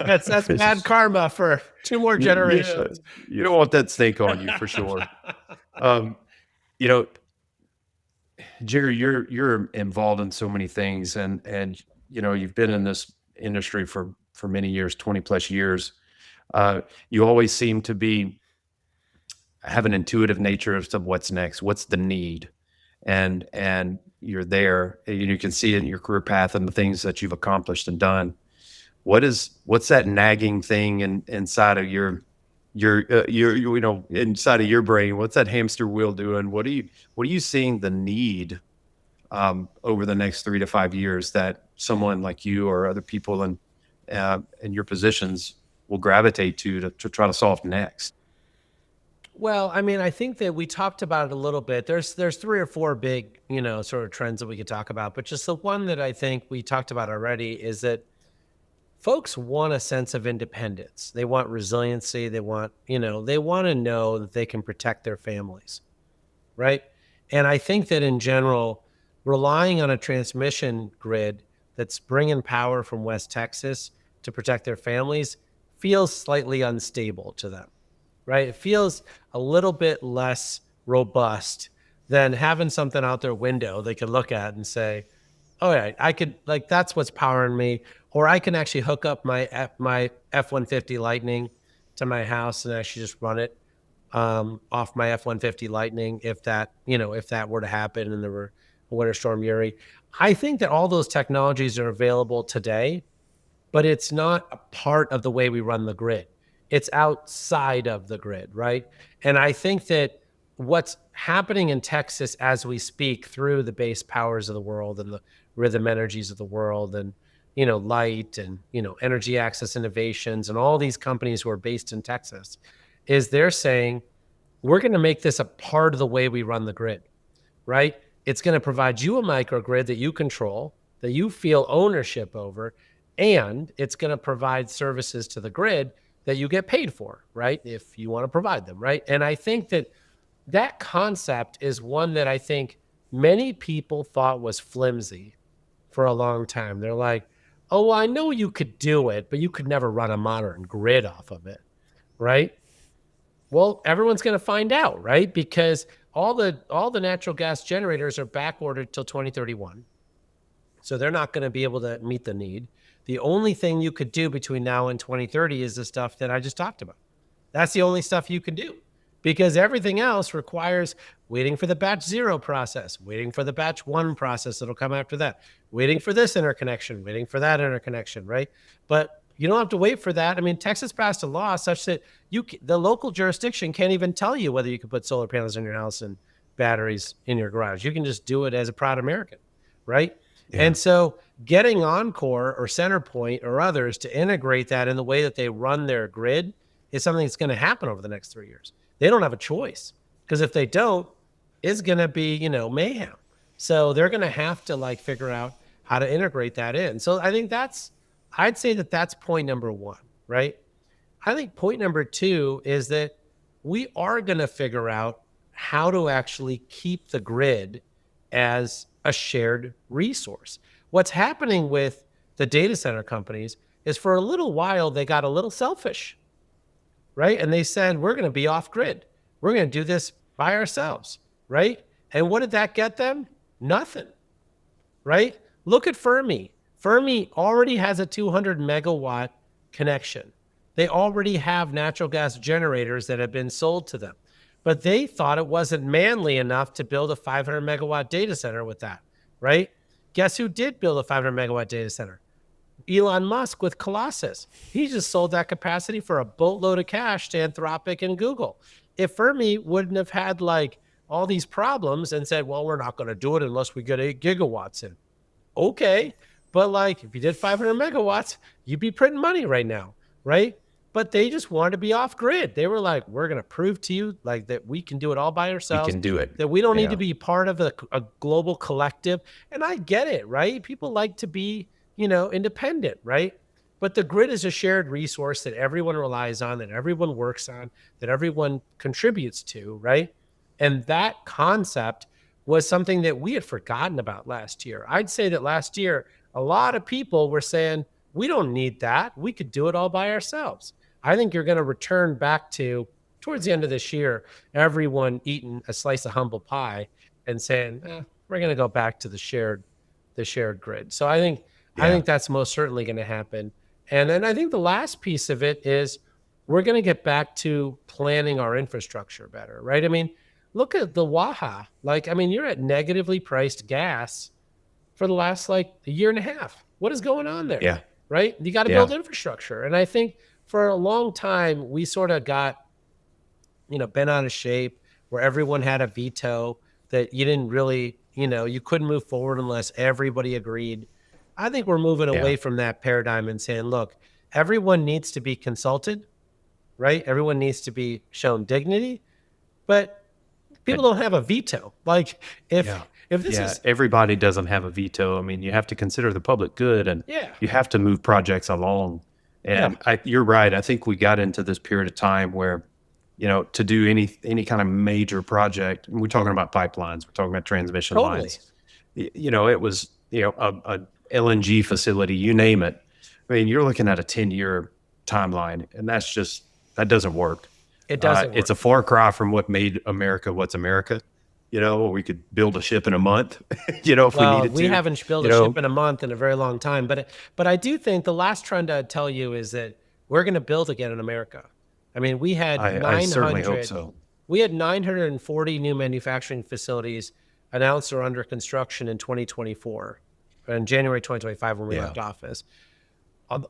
that's bad karma for 2 more generations. Yeah, you don't want that stink on you for sure. Jigar, you're involved in so many things, and you've been in this industry for many years, 20 plus years. You always seem to have an intuitive nature as to what's next, what's the need. And you're there, and you can see it in your career path and the things that you've accomplished and done. What's that nagging thing inside of your inside of your brain? What's that hamster wheel doing? What are you seeing the need over the next 3 to 5 years that someone like you or other people in your positions will gravitate to try to solve next? Well, I mean, I think that we talked about it a little bit. There's 3 or 4 big, sort of trends that we could talk about, but just the one that I think we talked about already is that folks want a sense of independence. They want resiliency. They want, they want to know that they can protect their families, right? And I think that in general, relying on a transmission grid that's bringing power from West Texas to protect their families feels slightly unstable to them, right? It feels a little bit less robust than having something out their window they could look at and say, oh yeah, I could, like, that's what's powering me. Or I can actually hook up my F-150 Lightning to my house and actually just run it off my F-150 Lightning if that were to happen and there were a Winter Storm Uri. I think that all those technologies are available today, but it's not a part of the way we run the grid. It's outside of the grid, right? And I think that what's happening in Texas as we speak through the base powers of the world and the rhythm energies of the world and, Light and, Energy Access Innovations and all these companies who are based in Texas is they're saying, we're going to make this a part of the way we run the grid, right? It's going to provide you a microgrid that you control, that you feel ownership over, and it's going to provide services to the grid that you get paid for, right? If you want to provide them, right? And I think that concept is one that I think many people thought was flimsy for a long time. They're like, oh, well, I know you could do it, but you could never run a modern grid off of it, right? Well, everyone's going to find out, right? Because all the natural gas generators are backordered till 2031. So they're not going to be able to meet the need. The only thing you could do between now and 2030 is the stuff that I just talked about. That's the only stuff you can do, because everything else requires waiting for the batch 0 process, waiting for the batch 1 process that'll come after that, waiting for this interconnection, waiting for that interconnection, right? But you don't have to wait for that. I mean, Texas passed a law such that the local jurisdiction can't even tell you whether you can put solar panels in your house and batteries in your garage. You can just do it as a proud American, right? Yeah. And so getting Encore or CenterPoint or others to integrate that in the way that they run their grid is something that's going to happen over the next 3 years. They don't have a choice, because if they don't, it's going to be, mayhem. So they're going to have to figure out how to integrate that in. So I think I'd say that's point number 1, right? I think point number 2 is that we are going to figure out how to actually keep the grid as a shared resource. What's happening with the data center companies is for a little while, they got a little selfish, right? And they said, we're going to be off grid. We're going to do this by ourselves, right? And what did that get them? Nothing, right? Look at Fermi. Fermi already has a 200 megawatt connection. They already have natural gas generators that have been sold to them, but they thought it wasn't manly enough to build a 500 megawatt data center with that, right? Guess who did build a 500 megawatt data center? Elon Musk with Colossus. He just sold that capacity for a boatload of cash to Anthropic and Google. If Fermi wouldn't have had all these problems and said, well, we're not going to do it unless we get 8 gigawatts in. Okay. But if you did 500 megawatts, you'd be printing money right now, right? But they just wanted to be off grid. They were like, we're going to prove to you that we can do it all by ourselves. We can do it. That we don't need to be part of a global collective. And I get it, right? People like to be, independent, right? But the grid is a shared resource that everyone relies on, that everyone works on, that everyone contributes to, right? And that concept was something that we had forgotten about last year. I'd say that last year, a lot of people were saying, we don't need that. We could do it all by ourselves. I think you're going to return back to, towards the end of this year, everyone eating a slice of humble pie and saying, we're going to go back to the shared grid. So I think that's most certainly going to happen. And then I think the last piece of it is we're going to get back to planning our infrastructure better, right? I mean, look at the Waha. You're at negatively priced gas for the last a year and a half. What is going on there? Yeah. Right? You got to build infrastructure. And I think for a long time, we sort of got, bent out of shape where everyone had a veto, that you didn't really, you couldn't move forward unless everybody agreed. I think we're moving away from that paradigm and saying, look, everyone needs to be consulted, right? Everyone needs to be shown dignity, but people don't have a veto. Like if this is everybody doesn't have a veto. I mean, you have to consider the public good, and you have to move projects along. And you're right. I think we got into this period of time where, to do any kind of major project, and we're talking about pipelines, we're talking about transmission lines. It was a LNG facility, you name it. I mean, you're looking at a 10-year timeline, and that doesn't work. It doesn't work. It's a far cry from what made America what's America. We could build a ship in a month, if we needed to. We haven't built a ship in a month in a very long time. But I do think the last trend I'd tell you is that we're going to build again in America. I mean, we had I certainly hope so. We had 940 new manufacturing facilities announced or under construction in 2024, in January 2025 when we left office.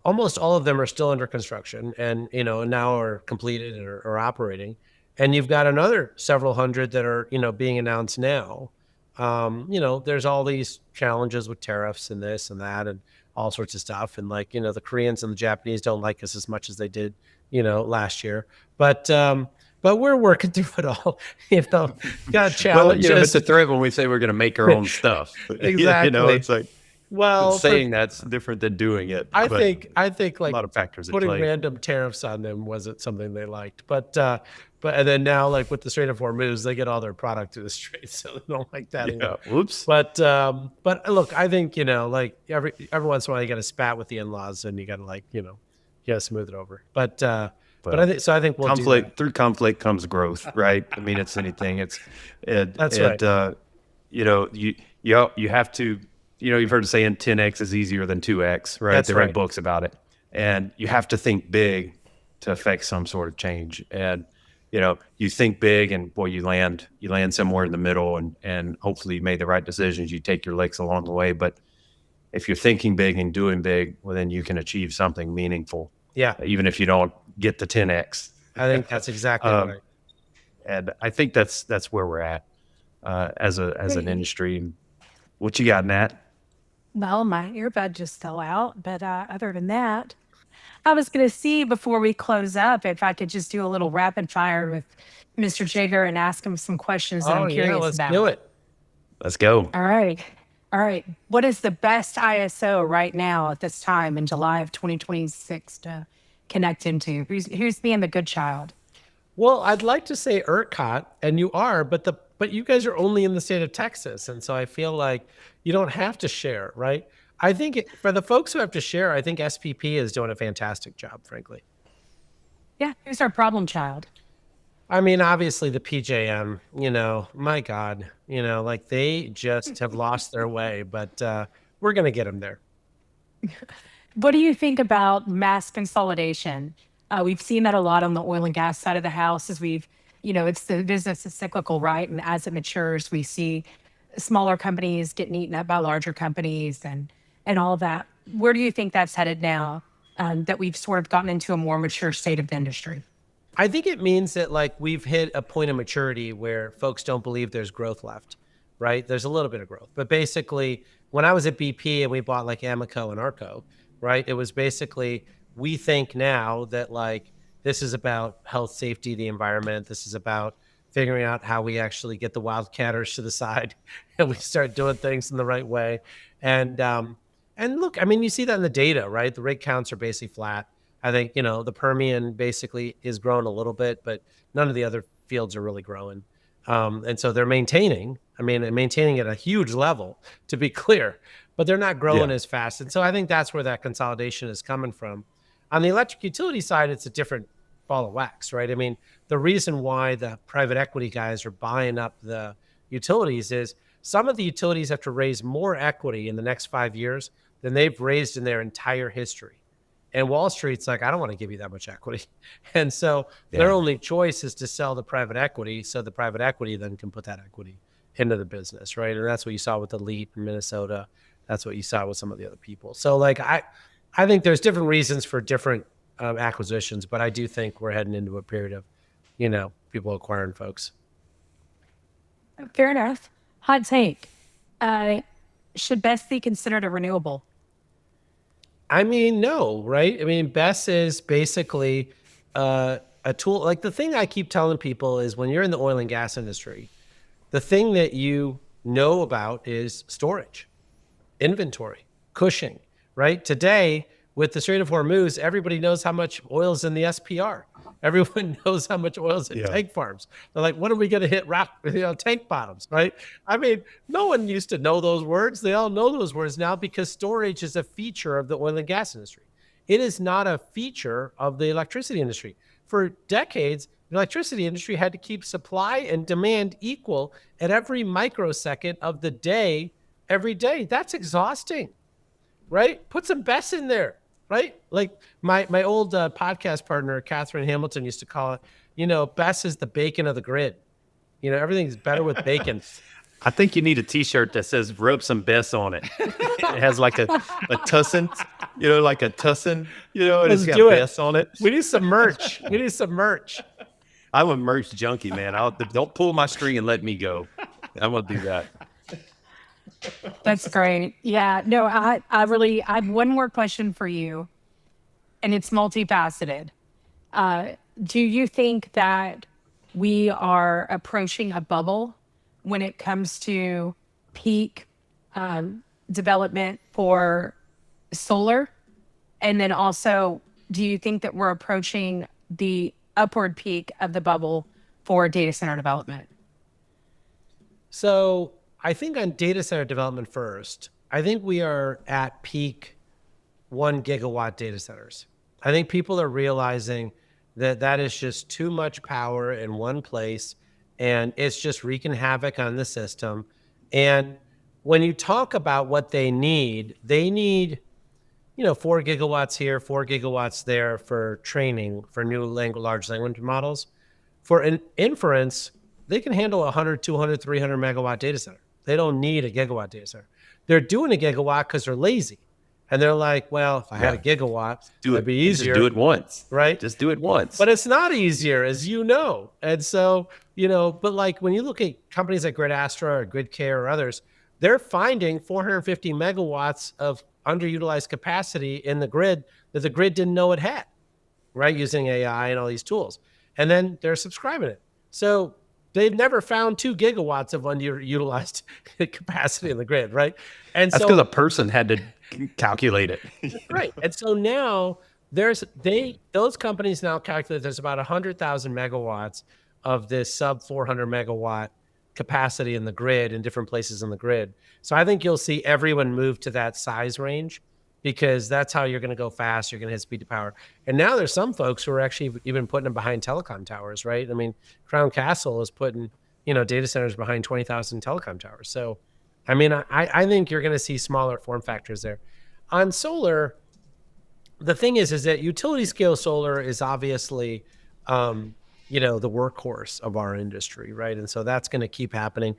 Almost all of them are still under construction and, now are completed or operating. And you've got another several hundred that are, being announced now. There's all these challenges with tariffs and this and that and all sorts of stuff. And the Koreans and the Japanese don't like us as much as they did, last year. But we're working through it all. Got challenges. Well, it's a threat when we say we're going to make our own stuff. Exactly. It's like, saying that's different than doing it. I think a lot of factors putting at play. random tariffs on them wasn't something they liked. But and then now with the Strait of Hormuz, they get all their product through the strait, so they don't like that anymore. Whoops. But look, I think every once in a while you got to spat with the in-laws and you got to you got to smooth it over. But I think we'll do that. Through conflict comes growth, right? I mean, it's anything. That's right. You have to. You've heard it saying 10x is easier than 2x, right? That's they right. write books about it. And you have to think big to affect some sort of change. And, you think big and boy, you land somewhere in the middle and hopefully you made the right decisions. You take your licks along the way. But if you're thinking big and doing big, well, then you can achieve something meaningful. Yeah. Even if you don't get the 10x. I think that's exactly right. And I think that's where we're at as an industry. What you got, Nat? Well, my earbud just fell out, but other than that, I was going to see before we close up if I could just do a little rapid fire with Mr. Jigar and ask him some questions that I'm curious let's about. do it. Let's go. All right. What is the best ISO right now at this time in July of 2026 to connect into? Who's being the good child? Well, I'd like to say ERCOT, and you are, but you guys are only in the state of Texas, and so I feel like you don't have to share, right? I think for the folks who have to share, I think SPP is doing a fantastic job, frankly. Yeah, who's our problem child? I mean, obviously the PJM, my God, they just have lost their way, but we're going to get them there. What do you think about mass consolidation? We've seen that a lot on the oil and gas side of the house as it's the business is cyclical, right? And as it matures, we see smaller companies getting eaten up by larger companies and all of that. Where do you think that's headed now that we've sort of gotten into a more mature state of the industry? I think it means that we've hit a point of maturity where folks don't believe there's growth left, right? There's a little bit of growth. But basically, when I was at BP and we bought Amoco and Arco, right? It was basically, we think now that this is about health, safety, the environment. This is about figuring out how we actually get the wildcatters to the side and we start doing things in the right way. And look, I mean, you see that in the data, right? The rig counts are basically flat. I think, the Permian basically is growing a little bit, but none of the other fields are really growing. And so they're maintaining at a huge level, to be clear, but they're not growing as fast. And so I think that's where that consolidation is coming from. On the electric utility side, it's a different ball of wax, right? I mean, the reason why the private equity guys are buying up the utilities is some of the utilities have to raise more equity in the next 5 years than they've raised in their entire history. And Wall Street's like, I don't want to give you that much equity. And so their only choice is to sell the private equity so the private equity then can put that equity into the business, right? And that's what you saw with Elite in Minnesota. That's what you saw with some of the other people. So I think there's different reasons for different acquisitions, but I do think we're heading into a period of, people acquiring folks. Fair enough. Hot take. Should BESS be considered a renewable? I mean, no, right? I mean, BESS is basically a tool. Like the thing I keep telling people is when you're in the oil and gas industry, the thing that you know about is storage, inventory, cushing, right? Today, with the Strait of Hormuz, everybody knows how much oil's in the SPR. Everyone knows how much oil's in tank farms. They're like, when are we going to hit tank bottoms, right? I mean, no one used to know those words. They all know those words now because storage is a feature of the oil and gas industry. It is not a feature of the electricity industry. For decades, the electricity industry had to keep supply and demand equal at every microsecond of the day, every day. That's exhausting, right? Put some BESS in there, right? Like my old podcast partner, Catherine Hamilton, used to call it, BESS is the bacon of the grid. Everything's better with bacon. I think you need a T-shirt that says "Rub some BESS on it." It has like a tussin, like a tussin, and it's got BESS on it. We need some merch. I'm a merch junkie, man. Don't pull my string and let me go. I'm gonna do that. That's great. Yeah. No, I have one more question for you, and it's multifaceted. Do you think that we are approaching a bubble when it comes to peak development for solar? And then also, do you think that we're approaching the upward peak of the bubble for data center development? So I think on data center development first, I think we are at peak 1 gigawatt data centers. I think people are realizing that is just too much power in one place, and it's just wreaking havoc on the system. And when you talk about what they need, 4 gigawatts here, 4 gigawatts there for training for new large language models. For an inference, they can handle 100, 200, 300 megawatt data center. They don't need a gigawatt data center. They're doing a gigawatt because they're lazy. And they're like, well, if I had a gigawatt, it'd be easier. Just do it once. Right? Just do it once. But it's not easier, as you know. And so, but like when you look at companies like Grid Astra or Grid Care or others, they're finding 450 megawatts of underutilized capacity in the grid that the grid didn't know it had, right? Using AI and all these tools. And then they're subscribing it. So they've never found 2 gigawatts of underutilized capacity in the grid, right? And that's because a person had to calculate it. Right. And so now those companies now calculate there's about 100,000 megawatts of this sub 400 megawatt capacity in the grid in different places in the grid. So I think you'll see everyone move to that size range because that's how you're going to go fast. You're going to hit speed to power. And now there's some folks who are actually even putting them behind telecom towers, right? I mean, Crown Castle is putting, data centers behind 20,000 telecom towers. So, I mean, I think you're going to see smaller form factors there. On solar, the thing is that utility scale solar is obviously, the workhorse of our industry, right? And so that's going to keep happening.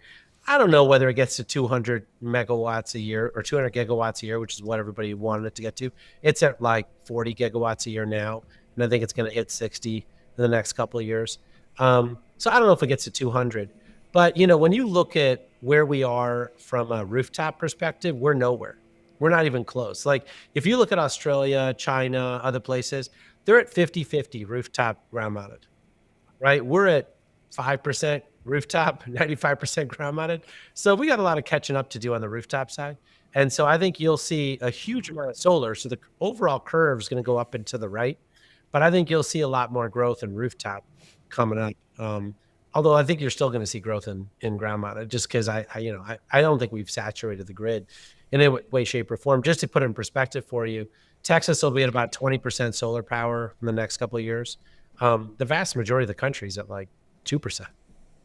I don't know whether it gets to 200 megawatts a year or 200 gigawatts a year, which is what everybody wanted it to get to. It's at like 40 gigawatts a year now, and I think it's going to hit 60 in the next couple of years. So I don't know if it gets to 200. But, when you look at where we are from a rooftop perspective, we're nowhere. We're not even close. Like if you look at Australia, China, other places, they're at 50-50 rooftop ground mounted, right? We're at 5% rooftop, 95% ground mounted. So we got a lot of catching up to do on the rooftop side. And so I think you'll see a huge amount of solar. So the overall curve is going to go up and to the right, but I think you'll see a lot more growth in rooftop coming up. Although I think you're still going to see growth in ground mounted just because I don't think we've saturated the grid in any way, shape, or form. Just to put it in perspective for you, Texas will be at about 20% solar power in the next couple of years. The vast majority of the country is at like 2%,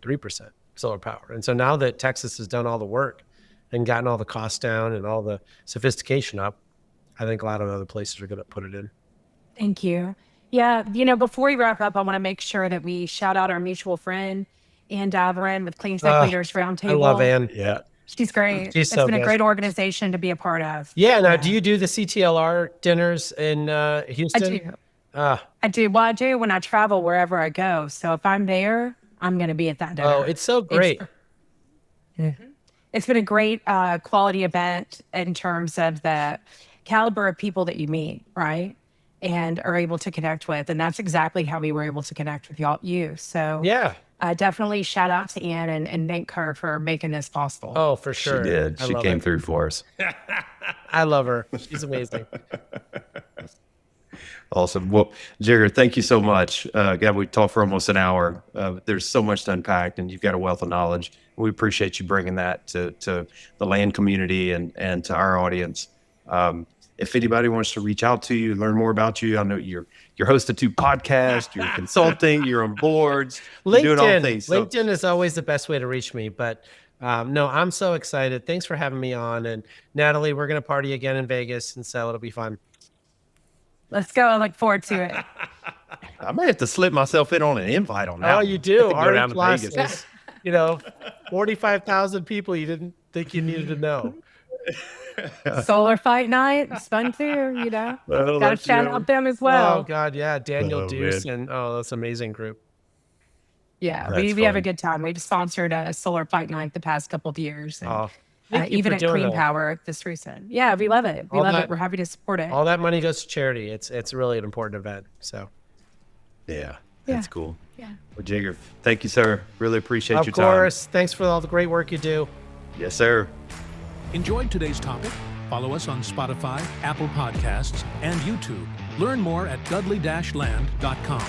3% solar power. And so now that Texas has done all the work and gotten all the costs down and all the sophistication up, I think a lot of other places are going to put it in. Thank you. Yeah, before we wrap up, I want to make sure that we shout out our mutual friend, Ann Davarin with Clean Tech Leaders Roundtable. I love Ann. Yeah. She's great. She's it's been a great organization to be a part of. Yeah. Now, do you do the CTLR dinners in Houston? I do. I do. Well, I do when I travel wherever I go. So if I'm there, I'm going to be at that dinner. Oh, it's so great. it's been a great quality event in terms of the caliber of people that you meet, right? And are able to connect with. And that's exactly how we were able to connect with you. So Yeah. definitely shout out to Ann and thank her for making this possible. Oh, for sure. She did. I She love came it. through for us. I love her. She's amazing. Awesome. Well, Jigar, thank you so much. God, we talked for almost an hour. There's so much to unpack, and you've got a wealth of knowledge. We appreciate you bringing that to the land community and to our audience. If anybody wants to reach out to you, learn more about you, I know you're host of 2 podcasts, you're consulting, you're on boards, you're doing all things. So, LinkedIn is always the best way to reach me. But no, I'm so excited. Thanks for having me on. And Natalie, we're going to party again in Vegas, and so it'll be fun. Let's go. I look forward to it. I may have to slip myself in on an invite on that. Oh, one. you I do. have to go RE down to Plus Vegas. is, 45,000 people you didn't think you needed to know. Solar Fight Night. It's fun too, Well, Got to that's, shout you know, out them as well. Oh, God, yeah. Daniel Oh, Deuce man. and, that's an amazing group. Yeah, That's we have a fun. good time. We've sponsored a Solar Fight Night the past couple of years. And, Thank you even for at doing Clean that. Power this recent. Yeah, we love it. We All love that- it. We're happy to support it. All that money goes to charity. It's really an important event. So, Yeah, that's Yeah. cool. Yeah. Well, Jigar, thank you, sir. Really appreciate of your time. course, thanks for all the great work you do. Yes, sir. Enjoyed today's topic? Follow us on Spotify, Apple Podcasts, and YouTube. Learn more at dudley-land.com.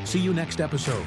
See you next episode.